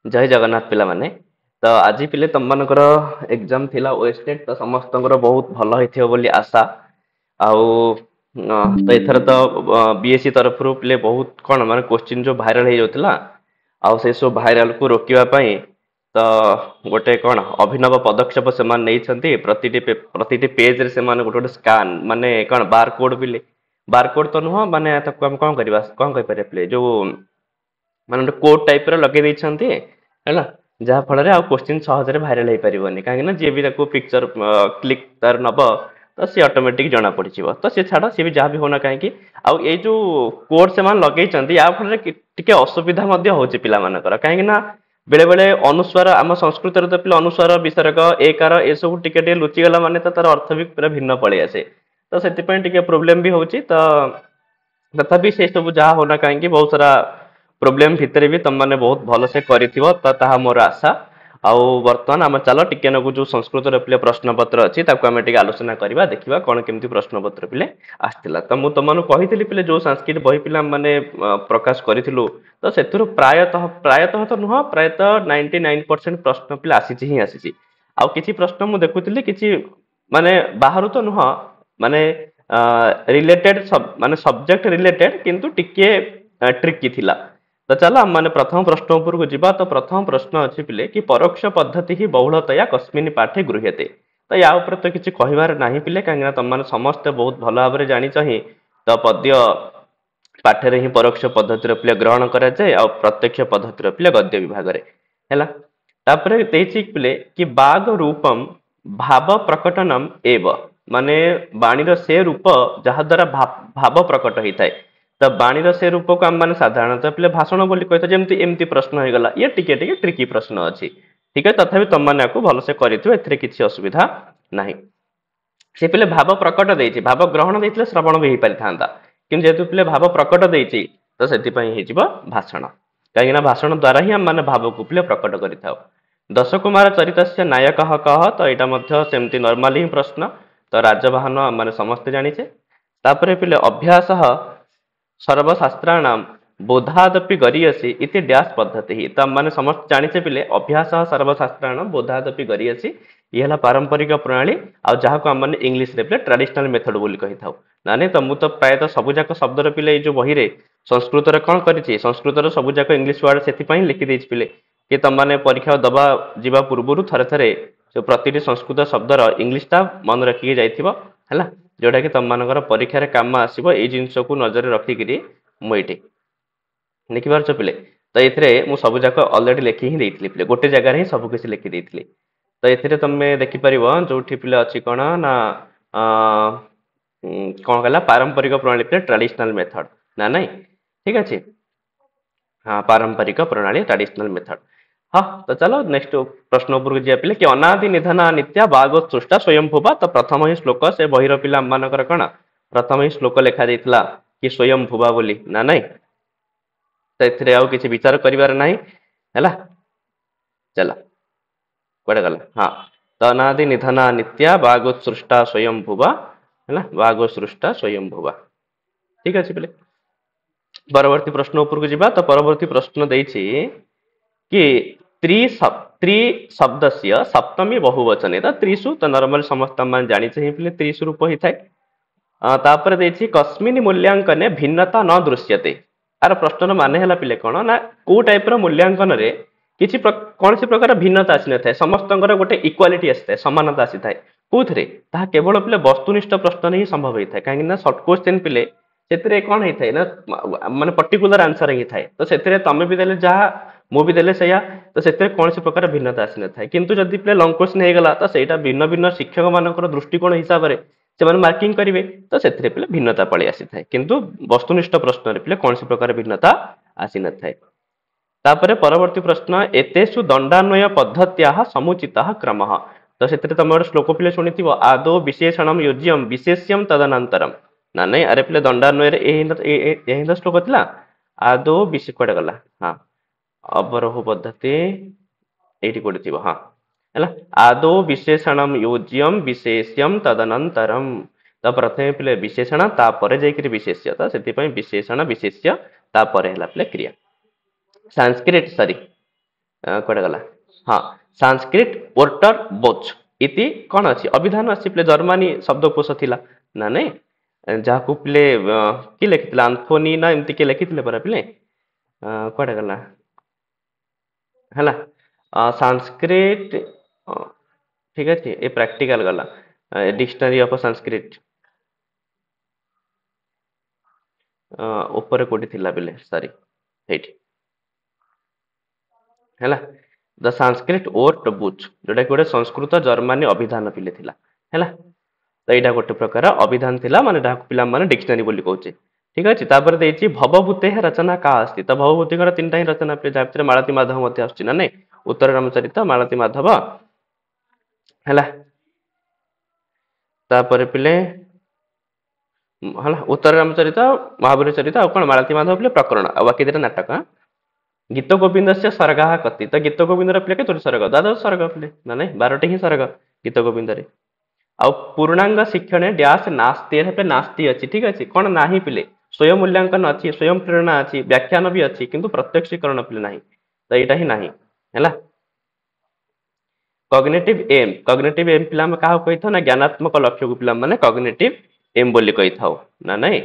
जय जगन्नाथ पिला माने तो आज पिले तुम मानकर एग्जाम थिला ओएसटेट तो समस्तଙ୍କର ବହୁତ ଭଲ ହେଇଥିବ ବୋଲି ଆଶା ଆଉ ତ ଏଥର ତ ବିଏସସି ତରଫରୁ ପିଲେ ବହୁତ କଣ ମାନେ କ୍ୱେଶ୍ଚିନ୍ ଯୋଉ ଭାଇରାଲ ହେଇଯାଉଥିଲା ଆଉ ସେ ସବୁ ଭାଇରାଲ କୁ ରୋକିବା ପାଇଁ ତ ଗୋଟେ କଣ ଅଭିନବ ପଦକ୍ଷେପ ସେମାନେ ନେଇଛନ୍ତି ପ୍ରତିଟି ପେଜରେ ସେମାନେ ଗୋଟେ ଗୋଟେ ସ୍କାନ ମାନେ କଣ ବାରକୋଡ ତ ନୁହଁ ମାନେ ତାକୁ ଆମେ କଣ କରିବା କଣ କହିପାରିବା ପିଲେ ଯୋଉ ମାନେ ଗୋଟେ କୋଡ ଟାଇପ ର ଲଗେଇ ଦେଇଛନ୍ତି ହେଲା ଯାହା ଫଳରେ ଆଉ କୋଶ୍ଚିନ୍ ସହଜରେ ଭାଇରାଲ ହେଇପାରିବନି କାହିଁକି ନା ଯିଏ ବି ତାକୁ ପିକ୍ଚର କ୍ଲିକ୍ ତାର ନବ ତ ସିଏ ଅଟୋମେଟିକ ଜଣା ପଡିଯିବ ତ ସେ ଛାଡ ସିଏ ବି ଯାହା ବି ହଉନା କାହିଁକି ଆଉ ଏଇ ଯୋଉ କୋଡ ସେମାନେ ଲଗେଇଛନ୍ତି ୟା ଫଳରେ ଟିକେ ଅସୁବିଧା ମଧ୍ୟ ହଉଛି ପିଲାମାନଙ୍କର କାହିଁକି ନା ବେଳେ ବେଳେ ଅନୁସ୍ୱାର ଆମ ସଂସ୍କୃତରେ ତ ପିଲା ଅନୁସ୍ୱାର ବିସର୍ଗ ଏକାର ଏସବୁ ଟିକେ ଟିକେ ଲୁଚିଗଲା ମାନେ ତ ତାର ଅର୍ଥ ବି ପୁରା ଭିନ୍ନ ପଳେଇ ଆସେ ତ ସେଥିପାଇଁ ଟିକେ ପ୍ରୋବ୍ଲେମ ବି ହଉଛି ତ ତଥାପି ସେ ସବୁ ଯାହା ହଉନା କାହିଁକି ବହୁତ ସାରା ପ୍ରୋବ୍ଲେମ ଭିତରେ ବି ତମମାନେ ବହୁତ ଭଲସେ କରିଥିବ ତ ତାହା ମୋର ଆଶା ଆଉ ବର୍ତ୍ତମାନ ଆମେ ଚାଲ ଟିକେ ନାକୁ ଯୋଉ ସଂସ୍କୃତର ପିଲେ ପ୍ରଶ୍ନ ପତ୍ର ଅଛି ତାକୁ ଆମେ ଟିକେ ଆଲୋଚନା କରିବା ଦେଖିବା କଣ କେମିତି ପ୍ରଶ୍ନ ପତ୍ର ପିଲେ ଆସିଥିଲା ତ ମୁଁ ତମମାନଙ୍କୁ କହିଥିଲି ପିଲେ ଯୋଉ ସାଂସ୍କ୍ରିଟ ବହି ପିଲା ମାନେ ପ୍ରକାଶ କରିଥିଲୁ ତ ସେଥିରୁ ପ୍ରାୟତଃ ତ ନୁହଁ ପ୍ରାୟତଃ 99% ପ୍ରଶ୍ନ ପିଲା ଆସିଛି ହିଁ ଆସିଛି ଆଉ କିଛି ପ୍ରଶ୍ନ ମୁଁ ଦେଖୁଥିଲି କିଛି ମାନେ ବାହାରୁ ତ ନୁହଁ ମାନେ ରିଲେଟେଡ ମାନେ ସବଜେକ୍ଟ ରିଲେଟେଡ କିନ୍ତୁ ଟିକେ ଟ୍ରିକି ଥିଲା ତ ଚାଲ ମାନେ ପ୍ରଥମ ପ୍ରଶ୍ନ ଉପରକୁ ଯିବା ତ ପ୍ରଥମ ପ୍ରଶ୍ନ ଅଛି ପିଲେ କି ପରୋକ୍ଷ ପଦ୍ଧତି ହିଁ ବହୁଳତୟା କସ୍ମିନ୍ ପାଠେ ଗୃହ୍ୟତେ ତ ୟା ଉପରେ ତ କିଛି କହିବାର ନାହିଁ ପିଲେ କାହିଁକିନା ତମମାନେ ସମସ୍ତେ ବହୁତ ଭଲ ଭାବରେ ଜାଣିଛ ହିଁ ତ ପଦ୍ୟ ପାଠରେ ହିଁ ପରୋକ୍ଷ ପଦ୍ଧତିର ପିଲେ ଗ୍ରହଣ କରାଯାଏ ଆଉ ପ୍ରତ୍ୟକ୍ଷ ପଦ୍ଧତିର ପିଲେ ଗଦ୍ୟ ବିଭାଗରେ ହେଲା ତାପରେ ଦେଇଛି ପିଲେ କି ବାଗ ରୂପମ ଭାବ ପ୍ରକଟନମ ଏବ ମାନେ ବାଣୀର ସେ ରୂପ ଯାହା ଦ୍ୱାରା ଭାବ ପ୍ରକଟ ହେଇଥାଏ ତ ବାଣୀର ସେ ରୂପକୁ ଆମେ ମାନେ ସାଧାରଣତଃ ପିଲେ ଭାଷଣ ବୋଲି କହିଥାଉ ଯେମିତି ଏମିତି ପ୍ରଶ୍ନ ହେଇଗଲା ଇଏ ଟିକେ ଟିକେ ଟ୍ରିକି ପ୍ରଶ୍ନ ଅଛି ଠିକ ଅଛି ତଥାପି ତମମାନେ ଆକୁ ଭଲସେ କରିଥିବ ଏଥିରେ କିଛି ଅସୁବିଧା ନାହିଁ ସେ ପିଲେ ଭାବ ପ୍ରକଟ ଦେଇଛି ଭାବ ଗ୍ରହଣ ଦେଇଥିଲେ ଶ୍ରବଣ ବି ହେଇପାରିଥାନ୍ତା କିନ୍ତୁ ଯେହେତୁ ପିଲେ ଭାବ ପ୍ରକଟ ଦେଇଛି ତ ସେଥିପାଇଁ ହେଇଯିବ ଭାଷଣ କାହିଁକିନା ଭାଷଣ ଦ୍ୱାରା ହିଁ ଆମେ ମାନେ ଭାବକୁ ପିଲେ ପ୍ରକଟ କରିଥାଉ ଦଶ କୁମାର ଚରିତସ୍ୟ ନାୟକ କହ ତ ଏଇଟା ମଧ୍ୟ ସେମିତି ନର୍ମାଲି ହିଁ ପ୍ରଶ୍ନ ତ ରାଜବାହନ ମାନେ ସମସ୍ତେ ଜାଣିଛେ ତାପରେ ପିଲେ ଅଭ୍ୟାସ ସର୍ବଶାସ୍ତ୍ରାଣାମ ବୋଧାଦପି ଗରିୟସୀ ଇତି ଡ୍ୟାସ୍ ପଦ୍ଧତି ତ ମାନେ ସମସ୍ତେ ଜାଣିଛେ ପିଲେ ଅଭ୍ୟାସ ସର୍ବଶାସ୍ତ୍ରାଣ ବୋଧାଦପି ଗରିୟସୀ ଇଏ ହେଲା ପାରମ୍ପରିକ ପ୍ରଣାଳୀ ଆଉ ଯାହାକୁ ଆମେ ଇଂଲିଶରେ ପିଲେ ଟ୍ରାଡିସନାଲ ମେଥଡ ବୋଲି କହିଥାଉ ନାଇଁ ତ ମୁଁ ତ ପ୍ରାୟତଃ ସବୁ ଯାକ ଶବ୍ଦର ପିଲେ ଏଇ ଯୋଉ ବହିରେ ସଂସ୍କୃତରେ କଣ କରିଛି ସଂସ୍କୃତର ସବୁ ଯାକ ଇଂଲିଶ ୱାର୍ଡ ସେଥିପାଇଁ ଲେଖିଦେଇଛି ପିଲେ କି ତମମାନେ ପରୀକ୍ଷା ଦବା ଯିବା ପୂର୍ବରୁ ଥରେ ଥରେ ପ୍ରତିଟି ସଂସ୍କୃତ ଶବ୍ଦର ଇଂଲିଶଟା ମନେ ରଖିକି ଯାଇଥିବ ହେଲା ଯୋଉଟା କି ତମମାନଙ୍କର ପରୀକ୍ଷାରେ କାମ ଆସିବ ଏଇ ଜିନିଷକୁ ନଜରରେ ରଖିକିରି ମୁଁ ଏଇଠି ଲେଖିପାରୁଛ ପିଲେ ତ ଏଥିରେ ମୁଁ ସବୁ ଯାକ ଅଲରେଡି ଲେଖି ହିଁ ଦେଇଥିଲି ପିଲେ ଗୋଟେ ଜାଗାରେ ହିଁ ସବୁ କିଛି ଲେଖି ଦେଇଥିଲି ତ ଏଥିରେ ତମେ ଦେଖିପାରିବ ଯୋଉଠି ପିଲେ ଅଛି କଣ ନା କଣ କହିଲା ପାରମ୍ପରିକ ପ୍ରଣାଳୀ ପିଲେ ଟ୍ରାଡିସନାଲ ମେଥଡ ନା ନାଇଁ ଠିକ ଅଛି हाँ पारंपरिक प्रणाली ट्रेडिशनल मेथड हाँ तो चलो नेक्स्ट प्रश्न उपरକୁ ଯିବା ପିଲେ କି ଅନାଦି ନିଧନା ନିତ୍ୟା ବାଗ ସୃଷ୍ଟା ସ୍ୱୟଂ ଭୁବା ତ ପ୍ରଥମ ହିଁ ଶ୍ଲୋକ ସେ ବହିର ପିଲା ମାନଙ୍କର କଣ ପ୍ରଥମ ହିଁ ଶ୍ଲୋକ ଲେଖା ଯାଇଥିଲା କି ସ୍ୱୟଂ ଭୁବା ବୋଲି ନା ନାଇଁ ତ ଏଥିରେ ଆଉ କିଛି ବିଚାର କରିବାର ନାହିଁ ହେଲା ଚାଲ କୁଆଡେ ଗଲା ହଁ ତ ଅନାଦି ନିଧନା ନିତ୍ୟା ବାଗ ସୃଷ୍ଟା ସ୍ୱୟଂ ଭୁବା ହେଲା ବାଗ ସୃଷ୍ଟା ସ୍ୱୟଂ ଭୁବା ଠିକ ଅଛି ପିଲେ ପରବର୍ତ୍ତୀ ପ୍ରଶ୍ନ ଉପରକୁ ଯିବା ତ ପରବର୍ତ୍ତୀ ପ୍ରଶ୍ନ ଦେଇଛି कि त्रि शब्दस्य सप्तमी बहुवचने ତ ତ୍ରିଷୁ ତ ନର୍ମାଲି ସମସ୍ତ ମାନେ ଜାଣିଛେ ହିଁ ପିଲେ ତ୍ରିଷୁ ରୂପ ହେଇଥାଏ ତାପରେ ଦେଇଛି କସ୍ମିନ୍ ମୂଲ୍ୟାଙ୍କନେ ଭିନ୍ନତା ନ ଦୃଶ୍ୟତେ ଆର ପ୍ରଶ୍ନର ମାନେ ହେଲା ପିଲେ କଣ ନା କୋଉ ଟାଇପ ର ମୂଲ୍ୟାଙ୍କନରେ କିଛି କୌଣସି ପ୍ରକାର ଭିନ୍ନତା ଆସିନଥାଏ ସମସ୍ତଙ୍କର ଗୋଟେ ଇକ୍ୱାଲିଟି ଆସିଥାଏ ସମାନତା ଆସିଥାଏ କୋଉଥିରେ ତାହା କେବଳ ପିଲେ ବସ୍ତୁନିଷ୍ଠ ପ୍ରଶ୍ନରେ ହିଁ ସମ୍ଭବ ହେଇଥାଏ କାହିଁକି ନା ସର୍ଟ କ୍ୱେଶ୍ଚନ ପିଲେ ସେଥିରେ କଣ ହେଇଥାଏ ନା ମାନେ ପର୍ଟିକୁଲାର ଆନ୍ସର ହେଇଥାଏ ତ ସେଥିରେ ତମେ ବି ଦେଲେ ଯାହା ମୁଁ ବି ଦେଲେ ସେଇଆ ତ ସେଥିରେ କୌଣସି ପ୍ରକାର ଭିନ୍ନତା ଆସିନଥାଏ କିନ୍ତୁ ଯଦି ପିଲେ ଲଙ୍ଗ କ୍ୱେଶ୍ଚନ ହେଇଗଲା ତ ସେଇଟା ଭିନ୍ନ ଭିନ୍ନ ଶିକ୍ଷକ ମାନଙ୍କର ଦୃଷ୍ଟିକୋଣ ହିସାବରେ ସେମାନେ ମାର୍କିଂ କରିବେ ତ ସେଥିରେ ପିଲେ ଭିନ୍ନତା ପଳେଇ ଆସିଥାଏ କିନ୍ତୁ ବସ୍ତୁନିଷ୍ଠ ପ୍ରଶ୍ନରେ ପିଲେ କୌଣସି ପ୍ରକାର ଭିନ୍ନତା ଆସିନଥାଏ ତାପରେ ପରବର୍ତ୍ତୀ ପ୍ରଶ୍ନ ଏତେଷୁ ଦଣ୍ଡାନ୍ୱୟ ପଦ୍ଧତ୍ୟା ସମୁଚିତ କ୍ରମ ତ ସେଥିରେ ତମେ ଗୋଟେ ଶ୍ଲୋକ ପିଲେ ଶୁଣିଥିବ ଆଦୌ ବିଶେଷଣମ ୟୁଜ୍ୟମ ବିଶେଷ୍ୟମ ତଦନନ୍ତରମ ନା ନାଇଁ ଆରେ ପିଲେ ଦଣ୍ଡାନ୍ୱୟରେ ଏହି ଶ୍ଲୋକ ଥିଲା ଆଦୌ ବିଶେଷ କୁଆଡେ ଗଲା ହଁ ଅବରୋହ ପଦ୍ଧତି ଏଇଠି କୋଉଠି ଥିବ ହଁ ହେଲା ଆଦୌ ବିଶେଷଣମ ୟୁଜ୍ୟମ ବିଶେଷ୍ୟମ ତଦନନ୍ତରମ ତ ପ୍ରଥମେ ପିଲେ ବିଶେଷଣ ତାପରେ ଯାଇକିରି ବିଶେଷ୍ୟ ତ ସେଥିପାଇଁ ବିଶେଷଣ ବିଶେଷ୍ୟ ତାପରେ ହେଲା ପିଲେ କ୍ରିୟା ସାଂସ୍କ୍ରିଟ ସରି कुआडे गला हाँ संस्कृत ओर्टर बोच इति कौन अच्छी अभिधान अच्छी प्ले जर्मनी शब्दकोश थिला ना नहीं जहाँ प्ले किए लिखिथिला आंथोनी ना एमती किए लिखिथिले परा प्ले कुआडे गला ହେଲା संस्कृत ठीक अच्छे ये प्रैक्टिकल गला डिक्शनरी ऑफ संस्कृत ऊपर कोटी थिला बेले सॉरी हेठी ହେଲା द संस्कृत ओर्ट बुच जोटा कि गोटे संस्कृत जर्मनी अभिधान पिले थिला ହେଲା तो यहाँ गोटे प्रकार अभिधान थिला माने डाक पिला माने डिक्शनरी बोली कहूचे ठीक अछि तापर देछि भवभूते रचना का अस्ति तो भवभूति कर तीनटा ही रचना पे जाभितर मालती माधव मते आछि ना नै उत्तर रामचरित मालती माधव ହେଲା तापर पिले ହେଲା उत्तर रामचरित महावीर चरित और कौन मालती माधव पिले प्रकरण और बाकी दिटा नाटक गीत गोविंद से सर्गा कति तो गीत गोविंद पिले के सर्ग द्वादश सर्ग पिले ना नहीं 12टी ही सर्ग गीत गोविंद रे आ पूर्णांग शिक्षण डैश नास्ती पे नास्ती अच्छी ठीक अच्छे कौन ना पिले स्वयं मूल्यांकन अच्छी स्वयं प्रेरणा अच्छी व्याख्यान भी अच्छी किंतु प्रत्यक्षीकरण पिले ना तो यहाँ ही ना है कग्नेटिव एम पिला क्या कही था ना ज्ञानात्मक लक्ष्य को पिला माने कग्नेटिव एम बोली कही था ना नहीं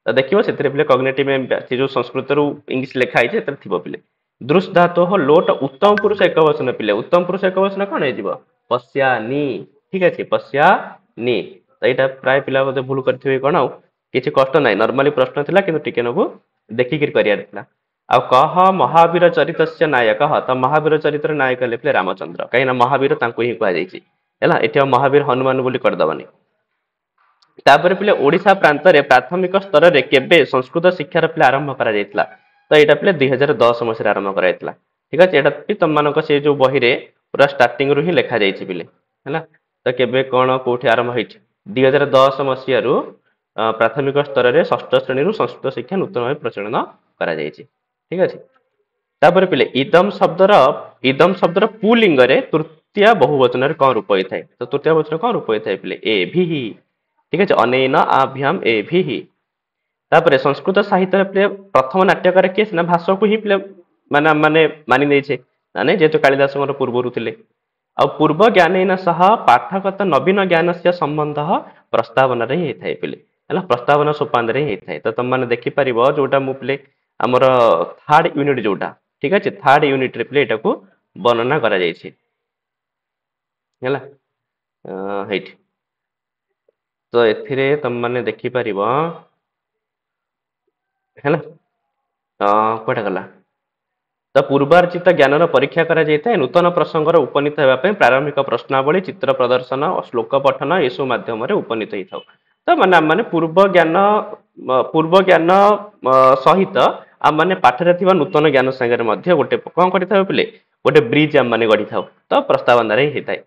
तो देखियो से पिले कग्नेटिव एम से जो संस्कृत रु इंग्लिश लिखा है थी पिले दृश धातु हो लोट उत्तम पुरुष एक वचन पिले उत्तम पुरुष एक वचन कौन हो पश्यानी ठीक अच्छे पश्यानी तो यहाँ प्राय पिला बोधे भूल करथिबे कौन आउ किसी कष्ट ना नॉर्मली प्रश्न थिला किंतु टिके नबु देखिक कर आ कह महावीर चरित नायक तो महावीर चरित्र नायक लिखले रामचंद्र कहीं महावीर ही कहुई महावीर हनुमान बोली करदबनी तापर पिले ओडिशा प्रांत रे प्राथमिक स्तर रे केबे संस्कृत शिक्षार पिले आरंभ करा जायतिला तो यहाँ पिले 2010 मसीह आरंभ कराइला ठीक अच्छे यहाँ तुम मानक से जो बही रे पूरा स्टार्टिंग रु ही लिखा जाइए पिले है तो केबे कौन कौटी आरंभ हो 2010 मसीह प्राथमिक स्तर रे षष्ठ श्रेणी रु संस्कृत शिक्षा नूतन भाव प्रचलन करा जाइए ठीक अच्छे तापर पिले इदम शब्दर पुलिंग रे तृतीय बहुवचन रे कौन रूप होता है तो तृतीय वचन कौन रूप होता है पिले ए भी ही ठीक है अनेन आभ्याम ए भी ही तापर संस्कृत साहित्य पिले प्रथम नाट्यकार किए ना भाषा को ही पिले माने माने मानि देछे माने जेतु कालिदास मोर पूर्वरु थिले आ पूर्व ज्ञान सह पाठकत नवीन ज्ञान से संबंध प्रस्तावना रे ही थाए पिले हला प्रस्तावना सोपान रे ही थाए तो तुम माने देखि परिबो जोटा मु पिले हमर थर्ड यूनिट जोटा ठीक अच्छे थर्ड यूनिट रे पिले एटा को वर्णना करा जायछि हला हेठ तो एथिरे तुम माने देखि परिबो है कोटा गला तो पूर्वार्जित ज्ञान परीक्षा करा जायता नूतन प्रसंगर उपनीत होगापी प्रारंभिक प्रश्नावली चित्र प्रदर्शन और श्लोक पठन यू मध्यम उपनीत होता तो माने माने पूर्व ज्ञान सहित आम मैंने पाठरे थिबा नूतन ज्ञान संगे मध्य गोटे कौन करि पिले गोटे ब्रिज आम मैंने गढ़ी था तो प्रस्तावना रे होता है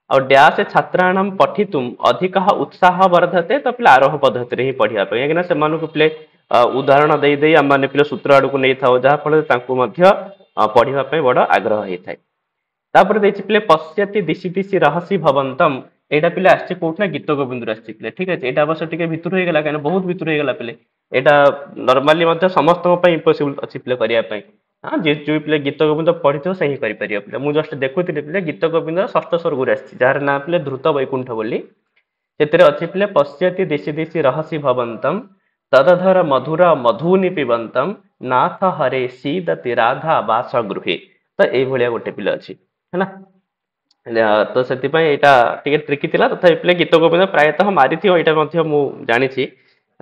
और डैश छात्राणाम पठितुम अधिक उत्साह वर्धते तो पिले आरोह पद्धति रे ही पढ़िया कहीं से पिले उदाहरण दे दे आम मैंने पिले सूत्र आड़ को नहीं था जहाँफल पढ़ाई बड़ आग्रह होता है तापर देखिए पिले पश्यति दिशि दिशि रहसी भवंतम यहाँ पिले आसचे कौटना गीत गोविंद आसचे पिले ठीक है यहाँ अवश्य टे भितर होगा कहीं बहुत भितर होगा पिले यहाँ नॉर्मली समस्त इम्पॉसिबल अच्छी पिले करने हाँ जी जो पिले गीत गोविंद पढ़ी थो से ही कर पिले मुझे देखुती पिले गीत गोविंद षष्ठ स्वर्ग जार ना पिले ध्रुत वैकुंठ बोली से अच्छी पिले पश्यति दिशि दिशि रहसी भवंतम तदधर मधुर मधुनि पिबंतम नाथ हरे सीदति राधा वास गृहे तो ये गोटे पिले अच्छी है ना तो से ट्रिकी था तथा पिले गीत गोविंद प्रायतः मारी यहाँ मुझे जानी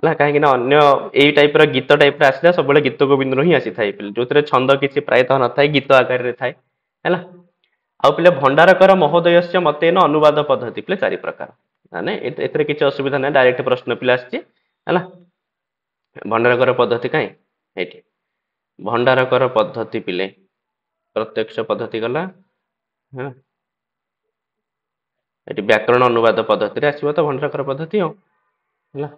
कहीं अन्य यही टाइप गीत टाइप आसला सब गीत गोविंद ही आसी था जो छंद किसी प्रायतः न था गीत आकार थाए है आउ पिले भंडारकर महोदय से मत अनुवाद पद्धति पिले 4 प्रकार माने एथरे किसी असुविधा ना डायरेक्ट प्रश्न पिले आसी भंडारकर पद्धति कहीं भंडारकर पद्धति पिले प्रत्यक्ष पद्धति गला है व्याकरण अनुवाद पद्धति आसो तो भंडारकर पद्धति है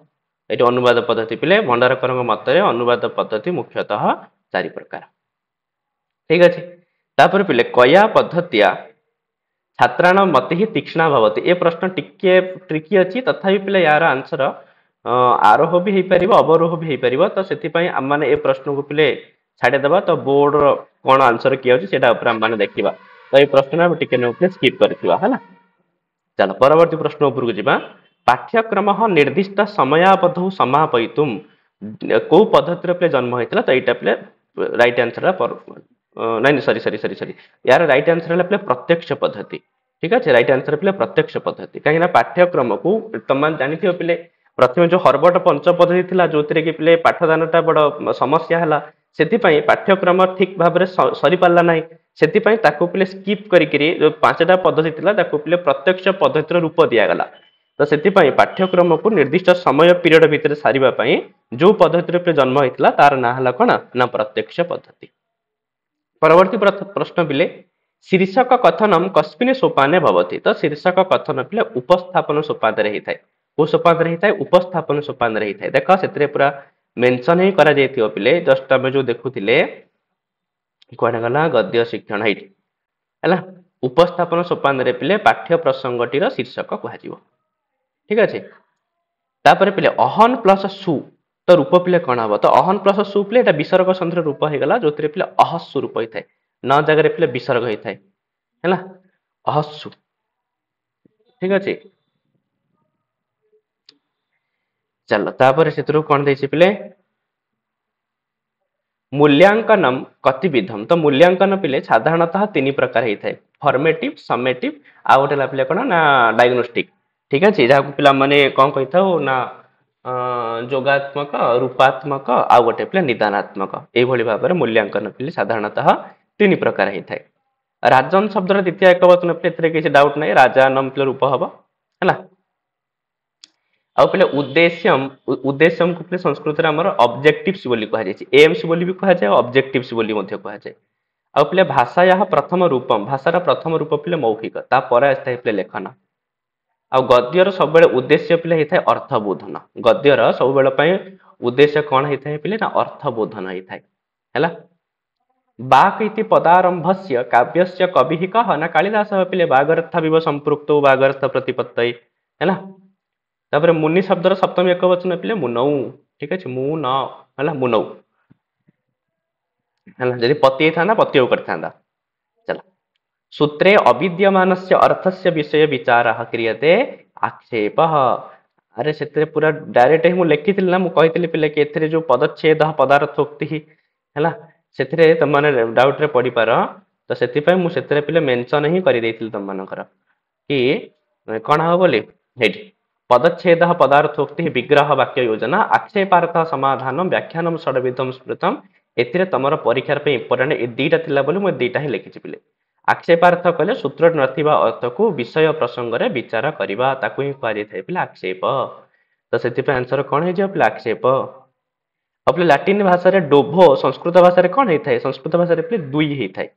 ये अनुवाद पद्धति पिले भंडारकर मत अनुवाद पद्धति मुख्यतः 4 प्रकार ठीक अच्छे तापर पिले कया पद्धतिया छात्राण मत ही तीक्ष्णा भवती ए प्रश्न टिके ट्रिकी अच्छी तथापि पिले यार आंसर आरोह भी हो पार अवरोह भी हो पार तो से आम मैंने ए प्रश्न को पिले छाड़ीदेवा तो बोर्ड कौन आंसर किया माने देखा तो ये प्रश्न टिके स्किप करथिबा है। चलो परवर्ती प्रश्न उपरକୁ ଯିବା पाठ्यक्रम निर्दिष्ट समयावधौ समापयितुम को पद्धति पे जन्म होता तो यहाँ पे राइट आंसर नहीं सॉरी सॉरी सॉरी सॉरी यार राइट आंसर है प्रत्यक्ष पद्धति। ठीक है राइट आंसर पे प्रत्यक्ष पद्धति कहीं पाठ्यक्रम को तुम जानी पे प्रथम जो हर्बर्ट पंच पद्धति थी जो कि पे पाठदानटा बड़ समस्या है से पाठ्यक्रम ठीक भाव में सरी पारा ना से पे स्कीप करी जो पांचटा पद्धति पे प्रत्यक्ष पद्धतिर रूप दिगला तो से पाठ्यक्रम को निर्दिष्ट समय पीरियड भितर सारे जो पद्धति पे जन्म होता तार ना है कौन ना प्रत्यक्ष पद्धति। परवर्ती प्रश्न पिले शीर्षक कथनम कस्मिन् सोपाने भवति तो शीर्षक कथन पिले उपस्थापन सोपान होता है को सोपान होता है उपस्थापन सोपान होता है देख से पूरा मेंशन ही करा जाइथियो पिले जस्ट आम जो देखुथिले कौन गला गद्य शिक्षण है उपस्थापन सोपान रे पिले पाठ्य प्रसंगटीर शीर्षक कह। ठीक अच्छे तापर पिले अहन प्लस सु तो रूप पिले कौन हम तो अहन प्लस सु पिले विसर्ग संधि रूप होगा जो पिले अहस्सु रूप होता है न जगह पिले विसर्ग होता है अहस्सु। ठीक अच्छे चलो तापर से कौन देछि पिले मूल्यांकनम कतिविधम तो मूल्यांकन पिले साधारणतः तीन प्रकार होता है फॉर्मेटिव समेटिव आ गोटे पिले कौन ना डायग्नोस्टिक। ठीक अच्छे जहाँ पिला माने कौन कही था ना जोगात्मक रूपात्मक आ गोटे पिले निदानात्मक यही भाव में मूल्यांकन पिले साधारणतः तीन प्रकार होता है। राजन शब्द द्वितीय एक वचन पे किसी डाउट नहीं राजा नम पिले रूप हम है आउ पे उद्देश्यम उद्देश्यम को संस्कृत में आमर ऑब्जेक्टिव्स बोली कहा जाए एम्स बोली भी कहा जाए ऑब्जेक्टिव्स बोली मध्य कहा जाए आउ पे भाषा या प्रथम रूपम भाषार प्रथम रूप पे मौखिक तापर आसता है लेखन आउ गद्यर सब उद्देश्य पे होता है अर्थबोधन गद्यर सब उद्देश्य कौन होता है पे ना अर्थबोधन होता है। बाक इति पदारंभस्य काव्यस्य कवि कह ना कालिदास पे बागर्थ विव संपृक्त बागर्थ प्रतिपत्त है तापर मुनि शब्दर सप्तमी एक वचन पे मुनौ। ठीक अच्छे मु न है मुनौ है जब पति था ना पति करता चल सूत्रे अविद्यमान से अर्थस्य विषय विचार क्रियते आक्षेप अरे से पूरा डायरेक्ट ही लिखी ना मुझे पे कि जो पदच्छेद पदार्थोक्ति है से तुम डाउट रे पढ़ी पार तो से पे मेंशन ही कर तुम मानकर कि कौन हम बोली पदच्छेद पदार्थोक्ति विग्रह वाक्य योजना आक्षेपार्थ समाधान व्याख्यान षडविधम स्मृतम ए तुम परीक्षार इंपोर्टाट ये दुईटा थी बोली मुझे दुईटा ही लिखी पे आक्षेपार्थ कहले सूत्र नथिबा अर्थ को विषय प्रसंग रे विचार करवा ताकू ही कह जाए पे आक्षेप तो से आंसर कौन हो पे आक्षेप। अपने लाटिन भाषा रे डोभो संस्कृत भाषा कौन होता है संस्कृत भाषा पे दुई होता है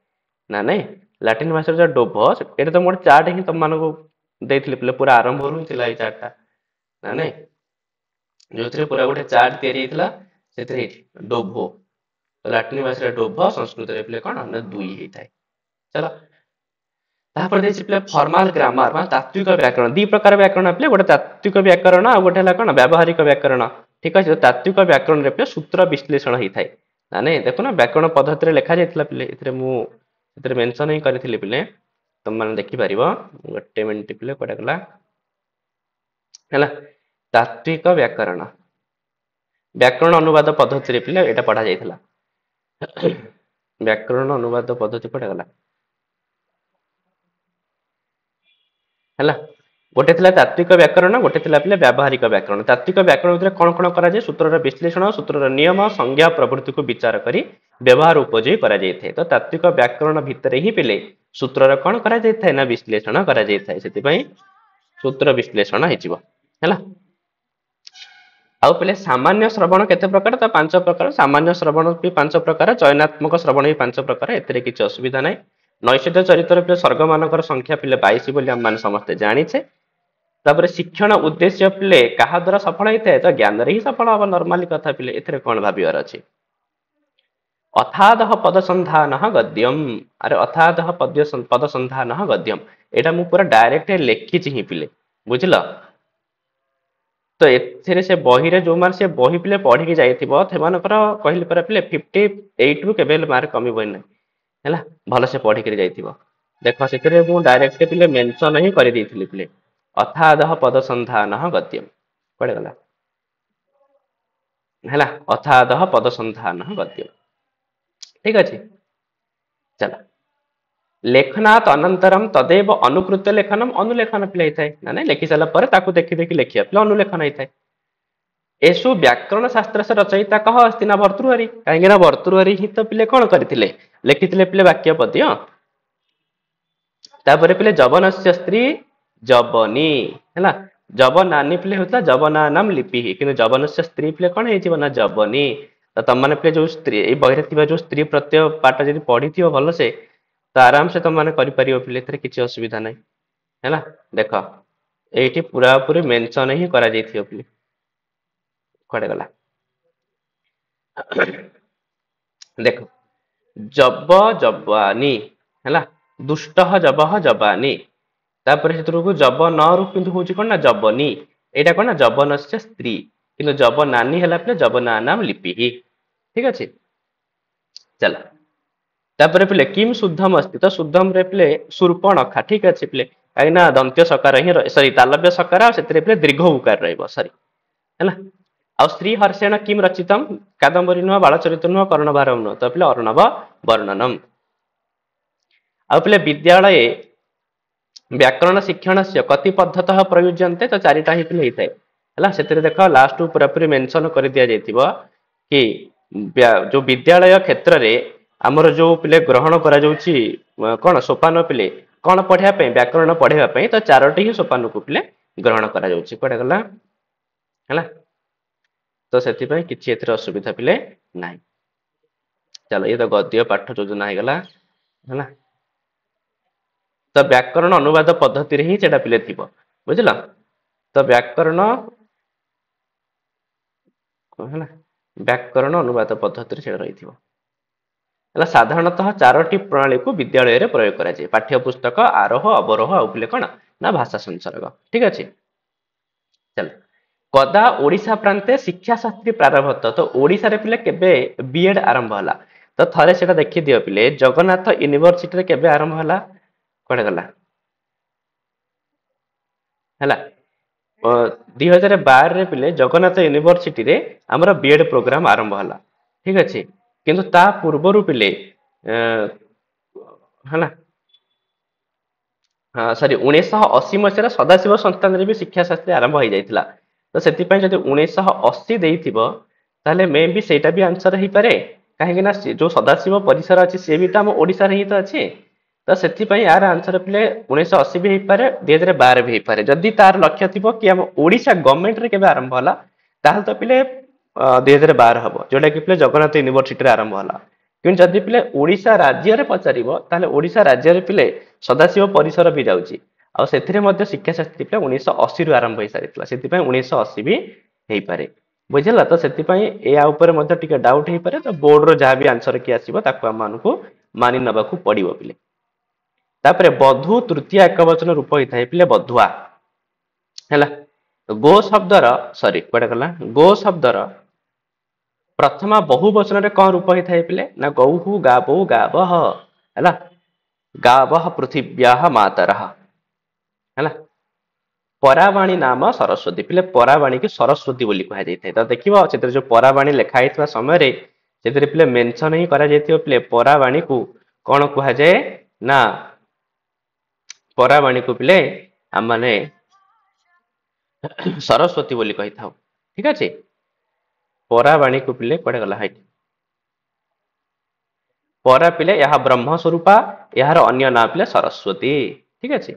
ना नहीं लाटिन भाषा जो डोभो ये तो मोटे चार्ट ही तुम मानक देते पे पूरा आरंभ रू ये चार्टा ना नहीं जो पूरा गोटे चार्ट या डोभो लाटिन भाषा डोभो संस्कृत पे कौन दुई होता है। चलो तापर देछि पे फॉर्मल ग्रामर मा तात्विक व्याकरण दी प्रकार व्याकरण पे गोटे तात्विक व्याकरण आ गोटे कौन व्यावहारिक व्याकरण। ठीक है तात्विक व्याकरण रे पे सूत्र विश्लेषण होता है ना नहीं देखो ना व्याकरण पद्धति लिखा जाइतिला पे ए मेंशन ही करथिले पे तुम माने देखि परिबो गोटे मिनिट पे कोडा गला हैला तात्विक व्याकरण व्याकरण अनुवाद पद्धति पे एटा पढ़ा जाइतिला व्याकरण अनुवाद पद्धति कोडा गला है गोटे तात्विक व्याकरण गोटे पे व्यावहारिक व्याकरण तात्विक व्याकरण भितर कौन कौन कराए सूत्र विश्लेषण सूत्र नियम संज्ञा प्रवृत्ति को विचार करी व्यवहार उपयोगी करा जाए तो तात्विक व्याकरण भितर ही पे सूत्र कौन करा जाए ना विश्लेषण करा जाए से सूत्र विश्लेषण है आउ पे सामान्य श्रवण केते प्रकार तो 5 प्रकार सामान्य श्रवण भी 5 प्रकार चयनात्मक श्रवण भी 5 प्रकार एते किसी असुविधा नहीं। नैषध चरित्र पे स्वर्ग मानकर संख्या पे 22 बोली हम मान समस्ते जानिछे तापर शिक्षण उद्देश्य पे कहा द्वारा सफल होता है तो ज्ञान रे ही सफल हम नॉर्मली कथा पे एथे कौन भावियार अछि अथादह पदसंधान गद्यम अरे अथादह पदसंधान गद्यम एटा मु पूरा डायरेक्ट लिखी ही पिले बुझल तो एथिरे से बही रे जो मार से बही पिले पढ़ी के जाइथिबो सेमानकर कहले पर पिले 58 रु केबे मार्क कमिबो नै हैला भलो से पढ़ी के जाइथिबो देखो सेतरे मु डायरेक्ट पिले मेंशन ही करि देइथिली पिले अथादह पद संधान गद्यम पड़े गला हैला अथादह पद संधान गद्यम ठीक अछि चला लेखनात् अनंतरम तदेव अनुकृत लेखनम अनुलेखन पिले थाए ना लेखि साला पर ताकू देखि देखि लेखिया पिले अनुलेखन होई थाए एसु व्याकरण शास्त्र से रचयिता कह अस्ति ना भर्तृहरि काहेकि ना भर्तृहरि ही तो पिले कोन करथिले लेखिथिले पिले वाक्य पद्य तापर पिले जवनस्य स्त्री जवनी हैला जवनानी पिले होता जवना नाम लिपि किंतु जवनस्य स्त्री पिले कोन हेजिबो ना जवनी तो तम माने पिले जो स्त्री ए बहिरे थिबा जो स्त्री प्रत्यय पाठ जदि पढिथियो भलो से तो आराम से तुम माने करि परियो पिले एथरे किछि असुविधा नै हैला देखो एठी पूरा पूरी मेंशन ही करा जाइथियो पिले कड़े गला देखो जब जबानी हैला दुष्ट जब जबानी तापर हेतुरु जब न रु किंतु होची कोन ना जबनी एटा कोन ना जबनस्य स्त्री किंतु जब नानी हैला पे जब ना नाम लिपि ही ठीक अछि चला तापर पिले किम शुद्धम अस्ति तो शुद्धम रे पिले शूर्पणखा ठीक अछि पिले काइना दंत्य सकार ही सॉरी तालव्य सकार सेतरे पिले दीर्घ उकार रहइबो सॉरी हैला आ श्री हर्षेण किम रचितम कादंबरी नुह बालचरित नुह कर्णभारम नुह तो पिले अर्णव वर्णनम आ पिले विद्यालय व्याकरण शिक्षण से कति पद्धतः प्रयुज्यन्ते तो चारिटा ही पिले हिताय हला सेतरे देखो लास्ट पूरा पूरी मेंशन कर दिया जायतिबो कि जो विद्यालय क्षेत्र रे हमर जो पिले ग्रहण करा जाउची कोन सोपान पिले कोन पढिया पे व्याकरण पढिया पे तो चारोटी ही सोपान को पिले ग्रहण करा जाउची कोडा गला हला तो सेति पे किछि एथरे असुविधा पिले नाही चलो ये तो गद्य पाठ योजना है गला हला तो व्याकरण अनुवाद पद्धति रे ही सेटा पिले थिबो बुझला तो व्याकरण हला व्याकरण अनुवाद पद्धति रे सेटा रहिथिबो हला साधारणतः चारोटी प्रणाली को विद्यालय रे प्रयोग करा जाय पाठ्य पुस्तक आरोह अवरोह आ पिले कोन ना भाषा संसर्ग ठीक अछि चल कदा ओडिशा प्रांते शिक्षा शास्त्री प्रारंभ तो ओडिशा रे पिले केबे बीएड आरंभ हला तो थरे सेटा देखि दियो पिले जगन्नाथ यूनिवर्सिटी रे केबे आरंभ हला कोडे गला हला 2012 रे पिले जगन्नाथ यूनिवर्सिटी रे हमर बीएड प्रोग्राम आरंभ हला ठीक अछि किंतु ता पूर्वरु पिले हला हाँ सॉरी 1980 मसीह सदाशिव संस्थान रे भी शिक्षा शास्त्री आरंभ हो जाइतिला तो सेति पय जदि 1980 देइथिबो ताले मे भी सेटा भी आंसर ही पारे काहे ना जो सदाशिव परिसर अछि से भी त हम ओडिसा रे ही तो अछि तो सेति पय यार आंसर पिले 1980 भी ही पारे 2012 भी ही पारे जदि तार लक्ष्य थिबो कि हम ओडिसा गवर्नमेंट रे केबे आरंभ होला ताहल तो पिले 2012 हबो जोटा कि पिले जगन्नाथ यूनिवर्सिटी रे आरंभ होला किंतु जदि पिले ओडिसा राज्य रे पचारिबो ताले ओडिसा राज्य रे पिले सदाशिव परिसर भी जाउची आ सेथिरे मध्ये शिक्षा शास्त्री पिले 1980 रु आरंभ होई सारितला सेति पय 1980 भी हेई पारे बुझला तो सेति पय ए आ ऊपर मध्ये टिके डाउट हेई पारे तो बोर्ड रो जहा भी आंसर की आसीबो ताको हम मानको मानि नबाकू पड़िबो पिले तापरे बधु तृतीय एकवचन रूप होई थाए पिले बधुआ हैला तो गो शब्दर सॉरी कोडा कला गो शब्दर प्रथमा बहुवचन रे कोन रूप होई थाए पिले ना गौहु गाबो गाबह हैला गावः पृथिव्याः मातरः हैला परावाणी नाम सरस्वती पिले परावाणी की सरस्वती बोली कहा जाय तो देखिबो सेते जो परावाणी लिखा हितवा समय रे सेते पिले मेंशन ही करा जायतियो पिले परावाणी को कोन कहा जाय ना परावाणी को पिले हम माने सरस्वती बोली कहि थाउ ठीक अछि परावाणी को पिले कोडे गला हाइट परा पिले यह ब्रह्म स्वरूपा यार अन्य ना पिले सरस्वती ठीक अछि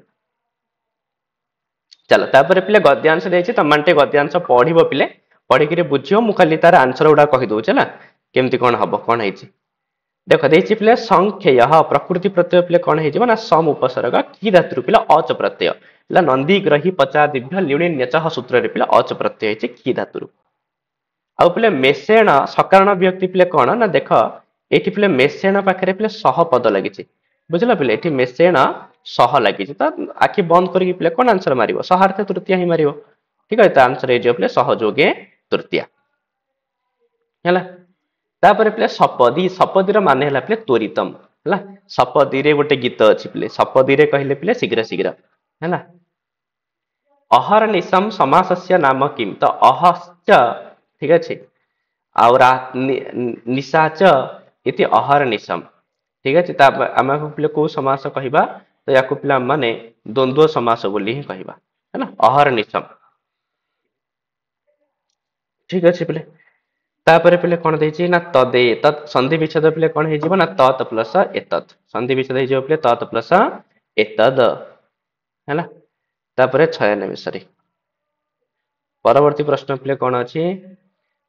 चलो तापर पिले गद्यांश देछि तमानटे गद्यांश पढिबो पिले पढि के बुझियो मु खाली तार आंसर उडा कहि दउ छला केमति कोन हबो कोन हेछि देखो देछि पिले संख्यय प्रकृति प्रत्यय पिले कोन हेछि ना सम उपसर्ग की धातु पिले अच प्रत्यय ला नंदी ग्रही पचा दिव्य लिणी नेचह सूत्र रे पिले अच प्रत्यय हेछि की धातु आ पिले मेसेण सकारण व्यक्ति पिले कोन ना देखो एठी पिले मेसेण पाखरे पिले सह पद लागिछि बुझला पिले एठी मेसेण सह लागिछि त आखि बंद करिक पिले कोन आंसर मारिबो सहार्थ तृतीय ही मारिबो ठीक है, तो आंसर हे पिले सहयोगे तृतीया हैला। तापर पिले सपदी, सपदी रो माने हैला पिले त्वरितम हैला। सपदी रे गोटे गीत अछि पिले, सपदी रे कहले पिले शीघ्र शीघ्र हैला। अहर्निशम समासस्य नाम किम, तो अहश्च ठीक अछि और निशाच इति अहर्निशम ठीक अछि। ता आम पिले को समास कहिबा, तो याकु पिला माने द्वंद्व समास बोली ही कहिबा है ना, अहर्निशम ठीक अछि पिले। तापर पिले कोन देछि ना तदे तत् संधि विच्छेद पिले कोन हे जिवो ना तत् प्लस एतत्, संधि विच्छेद हे जिवो पिले तत् प्लस एतद हैला। तापर 96 परवर्ती प्रश्न पिले कोन अछि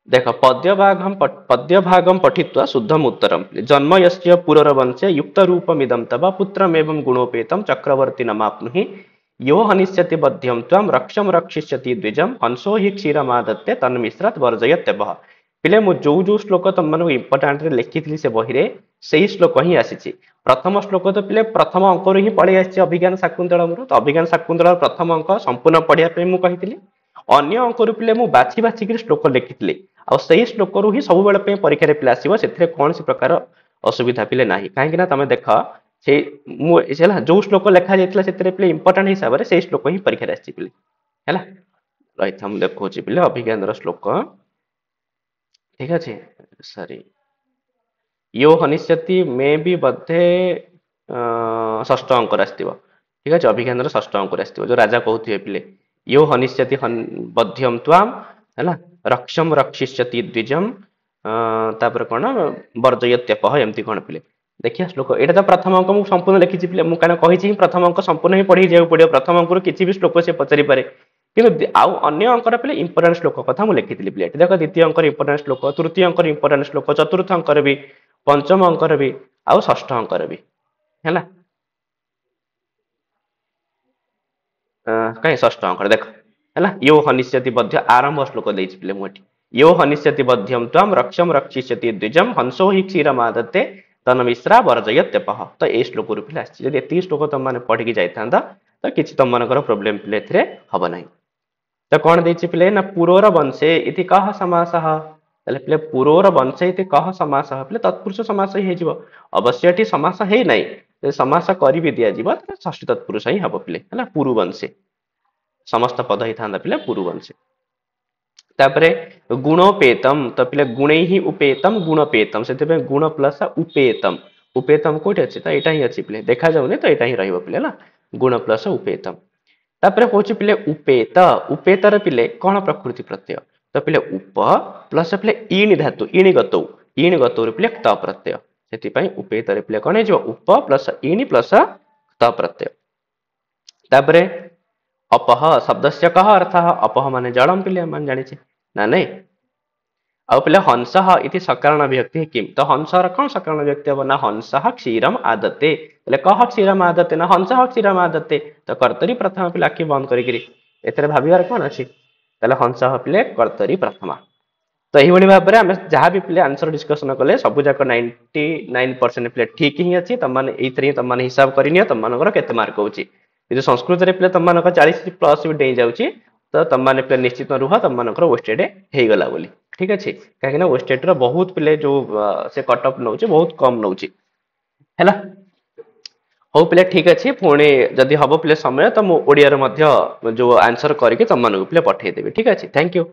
देख, पद्यभागम पठित्वा शुद्धम उत्तरम, जन्म यस्य पुररवंशे युक्त रूपमिदं तव पुत्रमेवं गुणोपेतं चक्रवर्ती नमाप्नुहि यो हनिष्यति बध्यं त्वं रक्षम रक्षिष्यति द्विजम हंसो हि क्षीरमादत्ते तन्मिश्रात् वर्जयत्यवः। पिले मु जो जो श्लोक तुम मानक इंपोर्टेंट रे लिखिथिली से बही रे सेही श्लोक ही आसीची। प्रथम श्लोक तो पिले प्रथम अंक रे ही पळै आसीची अभिज्ञान शाकुंतलम रो, तो अभिज्ञान शाकुंतलम प्रथम अंक संपूर्ण पढिया पे मु कहिथिली। अन्य अंक रू पिले मु बाछि बाछि के श्लोक लिखिथिली, आ सेही श्लोक रू ही सब बेले पे परीक्षा रे पिले आसीबो, सेथिरे कोनसी प्रकार असुविधा पिले नाही। काहे कि ना तमे देख से मु एला जो श्लोक लिखा जायतिला सेथिरे पिले इंपोर्टेंट हिसाब रे सेही श्लोक ही परीक्षा रे आसीची पिले हैला। राइट हम देखोची पिले अभिज्ञान रो श्लोक ठीक अच्छे सॉरी यो हनिष्यति मे भी बधे षष्ठ अंक आसथिबो ठीक अच्छे। अभिज्ञान षष्ठ अंक आसथिबो जो राजा कहउथिबे पिले यो हनिष्यति बध्यम त्वाम हैला रक्षम रक्षिष्यति द्विजम तापर कोन वर्जयत्यपह एमति कोन पिले देखिया श्लोक एटा तो प्रथम अंक मु संपूर्ण लिखिछि पिले, मु काना कहिछि प्रथम अंक संपूर्ण ही पढि जाउ पडियो, प्रथम अंक रो किछि भी श्लोक से पचारि पारे किंतु आउ अन्य अंकर पिले इंपोर्टेंट श्लोक कथा मु लिखिथिली पिले। देखो द्वितीय अंकर इंपोर्टेंट श्लोक, तृतीय अंकर इंपोर्टेंट श्लोक, चतुर्थ अंकर भी, पंचम अंकर भी आउ षष्ठ अंकर भी हैला। कहीं षष्ठ अंकर देख हैला यो हनिष्यति बध्य आरंभ श्लोक देछि पिले मोटी यो हनिष्यति बध्यम त्वम रक्षम रक्षिष्यति द्विजम हंसो हि क्षीरमादत्ते तन्मिश्रा वर्जयत्यपह। तो ए श्लोक रु पिले आछि, जदि एति श्लोक तुम माने पढि कि जाइथांदा तो किछि तुम मानकर प्रॉब्लम पिले एथिरे हबो नाही। तो कौन देछि पिले ना पुरोर वंशे इति कह समासः, तले पिले पुरोर वंशे इति कह समासः पिले तत्पुरुष समास ही हेजिवो। अवश्य एठी समास हे नाही, जे समास करि भी दिया जिवो त षष्ठी तत्पुरुष ही हबो पिले हैला। पुरु वंशे समस्त पद ही थांदा पिले पुरु वंशे। तापरे गुणोपेतम तो पिले गुणे ही उपेतम गुणपेतम सेते पे गुण प्लस उपेतम, उपेतम कोठी अछि त एटा ही अछि पिले देखा जाउनी तो एटा ही रहइबो पिले ना गुण प्लस उपेतम। तापरे होची पिले उपेत, उपेतर पिले कौन प्रकृति प्रत्यय तो पिले उप प्लस पिले ईण धातु ईण गतौ पिले त प्रत्यय सेति पई उपेतर पिले कौन जो उप प्लस ईण प्लस त प्रत्यय। तापरे अपह शब्दस्य कह अर्थः, अपह माने जलम पिले मन जानि छै ना नै। आउ पिले हंसः इति सकारण विभक्ति किम, तो हंसर कौन सकारण विभक्ति हो ना हंसः क्षीरम आदते, बोले कह क्षीरम आदते ना हंसः क्षीरम आदते, तो कर्तरी प्रथमा पिले आखि बंद करिकरी एतरे भाबिबार कोन अछि तले हंसः पिले कर्तरी प्रथमा। तो एही बडी भाबरे हम जहां भी पिले आंसर डिस्कशन कले सब जाक 99% पिले ठीक ही अछि। तम माने एथरे तम माने हिसाब करिनियो तम मानकर केते मार्क होछि, यदि संस्कृत रे पिले तम मानकर 40 प्लस भी डेई जाउछि तो तम माने पिले निश्चित रुह तम मानकर वेस्टेड हे गला बोली ठीक अछि। काहे ना वेस्टेड रो बहुत पिले जो से कट ऑफ नउछि बहुत कम नउछि हैला। हो पिले ठीक अछि, पुणी जदि हबो पिले समय तो मु ओडिया रे मध्य जो आंसर करके तम मानक पिले पठेइ देबे ठीक अछि। Thank you.